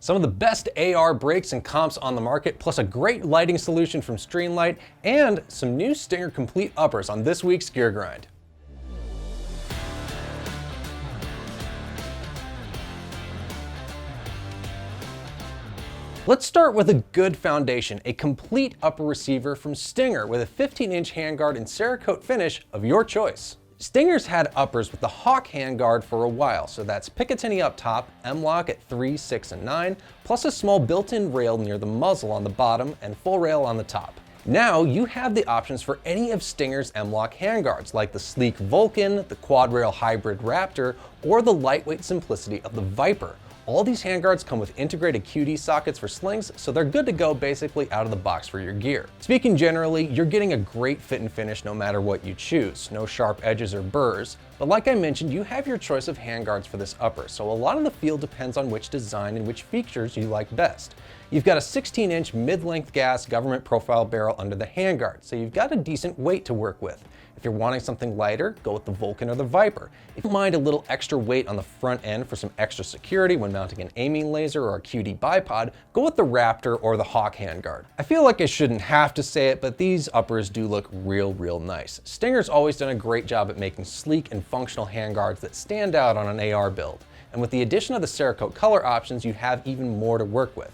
Some of the best AR brakes and comps on the market, plus a great lighting solution from Streamlight, and some new Stinger Complete Uppers on this week's Gear Grind. Let's start with a good foundation, a complete upper receiver from Stinger with a 15-inch handguard and Cerakote finish of your choice. Stinger's had uppers with the Hawk handguard for a while, so that's Picatinny up top, M-LOK at 3, 6, and 9, plus a small built-in rail near the muzzle on the bottom and full rail on the top. Now you have the options for any of Stinger's M-LOK handguards, like the sleek Vulcan, the quad rail hybrid Raptor, or the lightweight simplicity of the Viper. All these handguards come with integrated QD sockets for slings, so they're good to go basically out of the box for your gear. Speaking generally, you're getting a great fit and finish no matter what you choose. No sharp edges or burrs, but like I mentioned, you have your choice of handguards for this upper, so a lot of the feel depends on which design and which features you like best. You've got a 16-inch mid-length gas government profile barrel under the handguard, so you've got a decent weight to work with. If you're wanting something lighter, go with the Vulcan or the Viper. If you mind a little extra weight on the front end for some extra security when mounting an aiming laser or a QD bipod, go with the Raptor or the Hawk handguard. I feel like I shouldn't have to say it, but these uppers do look real nice. Stinger's always done a great job at making sleek and functional handguards that stand out on an AR build. And with the addition of the Cerakote color options, you have even more to work with.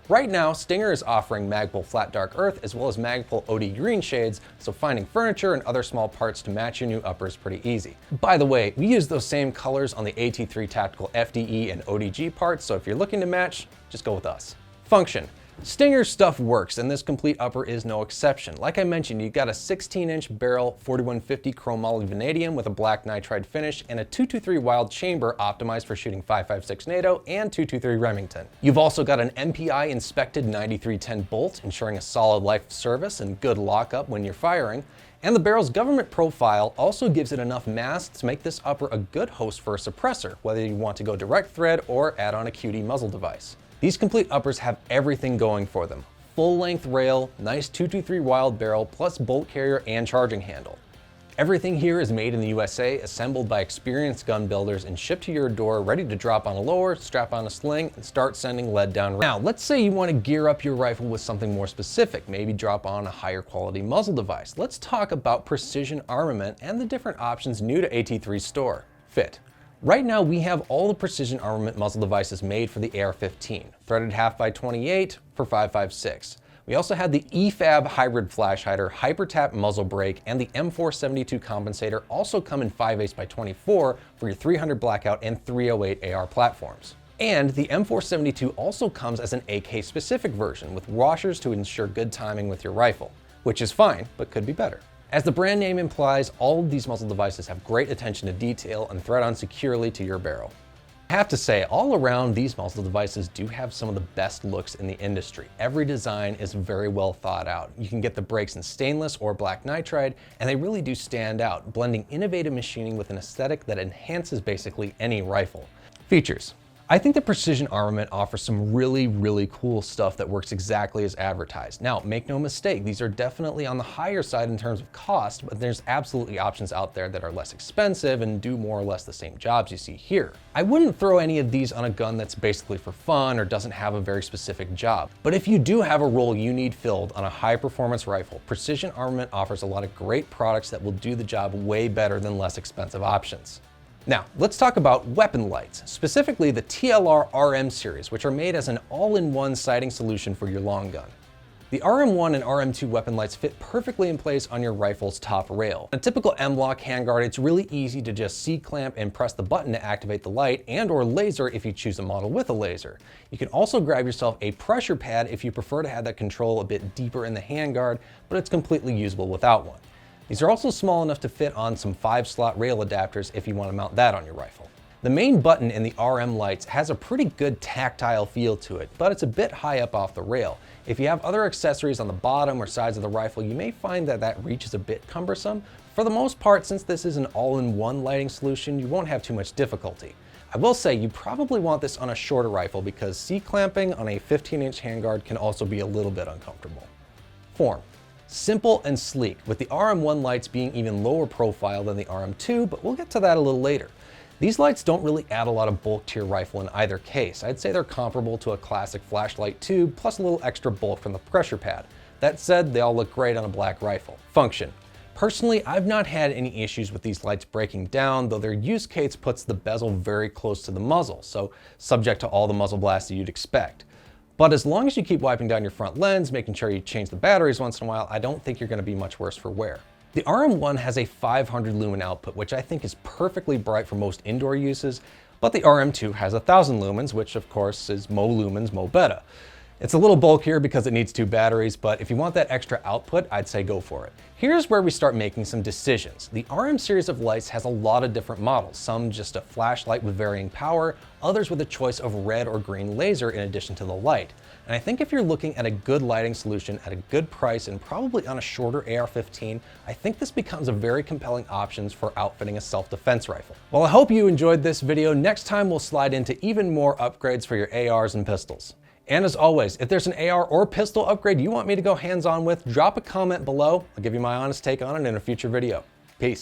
Right now, Stinger is offering Magpul Flat Dark Earth as well as Magpul OD Green shades, so finding furniture and other small parts to match your new upper is pretty easy. By the way, we use those same colors on the AT3 Tactical FDE and ODG parts, so if you're looking to match, just go with us. Function. Stinger's stuff works, and this complete upper is no exception. Like I mentioned, you've got a 16-inch barrel 4150 chromoly vanadium with a black nitride finish and a 223 Wild chamber optimized for shooting 5.56 NATO and 223 Remington. You've also got an MPI inspected 9310 bolt, ensuring a solid life of service and good lockup when you're firing. And the barrel's government profile also gives it enough mass to make this upper a good host for a suppressor, whether you want to go direct thread or add on a QD muzzle device. These complete uppers have everything going for them. Full-length rail, nice 223 Wild barrel, plus bolt carrier and charging handle. Everything here is made in the USA, assembled by experienced gun builders, and shipped to your door ready to drop on a lower, strap on a sling, and start sending lead down. Now, let's say you want to gear up your rifle with something more specific, maybe drop on a higher quality muzzle device. Let's talk about Precision Armament and the different options new to AT3's store. Fit. Right now, we have all the Precision Armament muzzle devices made for the AR-15, threaded 1/2x28 for 5.56. We also had the EFAB hybrid flash hider, hyper tap muzzle brake, and the M472 compensator also come in 5/8x24 for your 300 blackout and 308 AR platforms. And the M472 also comes as an AK specific version with washers to ensure good timing with your rifle, which is fine, but could be better. As the brand name implies, all of these muzzle devices have great attention to detail and thread on securely to your barrel. I have to say, all around, these muzzle devices do have some of the best looks in the industry. Every design is very well thought out. You can get the brakes in stainless or black nitride, and they really do stand out, blending innovative machining with an aesthetic that enhances basically any rifle. Features. I think the Precision Armament offers some really cool stuff that works exactly as advertised. Now, make no mistake, these are definitely on the higher side in terms of cost, but there's absolutely options out there that are less expensive and do more or less the same jobs you see here. I wouldn't throw any of these on a gun that's basically for fun or doesn't have a very specific job. But if you do have a role you need filled on a high performance rifle, Precision Armament offers a lot of great products that will do the job way better than less expensive options. Now, let's talk about weapon lights, specifically the TLR RM Series, which are made as an all-in-one sighting solution for your long gun. The RM1 and RM2 weapon lights fit perfectly in place on your rifle's top rail. On a typical M-LOK handguard, it's really easy to just C-clamp and press the button to activate the light, and/or laser if you choose a model with a laser. You can also grab yourself a pressure pad if you prefer to have that control a bit deeper in the handguard, but it's completely usable without one. These are also small enough to fit on some 5-slot rail adapters if you want to mount that on your rifle. The main button in the RM lights has a pretty good tactile feel to it, but it's a bit high up off the rail. If you have other accessories on the bottom or sides of the rifle, you may find that reach is a bit cumbersome. For the most part, since this is an all-in-one lighting solution, you won't have too much difficulty. I will say you probably want this on a shorter rifle because C-clamping on a 15-inch handguard can also be a little bit uncomfortable. Form. Simple and sleek, with the RM1 lights being even lower profile than the RM2, but we'll get to that a little later. These lights don't really add a lot of bulk to your rifle in either case. I'd say they're comparable to a classic flashlight tube, plus a little extra bulk from the pressure pad. That said, they all look great on a black rifle. Function. Personally, I've not had any issues with these lights breaking down, though their use case puts the bezel very close to the muzzle, so subject to all the muzzle blasts that you'd expect. But as long as you keep wiping down your front lens, making sure you change the batteries once in a while, I don't think you're going to be much worse for wear. The RM1 has a 500 lumen output, which I think is perfectly bright for most indoor uses, but the RM2 has 1000 lumens, which of course is mo lumens, mo beta. It's a little bulkier because it needs 2 batteries, but if you want that extra output, I'd say go for it. Here's where we start making some decisions. The RM series of lights has a lot of different models, some just a flashlight with varying power, others with a choice of red or green laser in addition to the light. And I think if you're looking at a good lighting solution at a good price and probably on a shorter AR-15, I think this becomes a very compelling option for outfitting a self-defense rifle. Well, I hope you enjoyed this video. Next time we'll slide into even more upgrades for your ARs and pistols. And as always, if there's an AR or pistol upgrade you want me to go hands-on with, drop a comment below. I'll give you my honest take on it in a future video. Peace.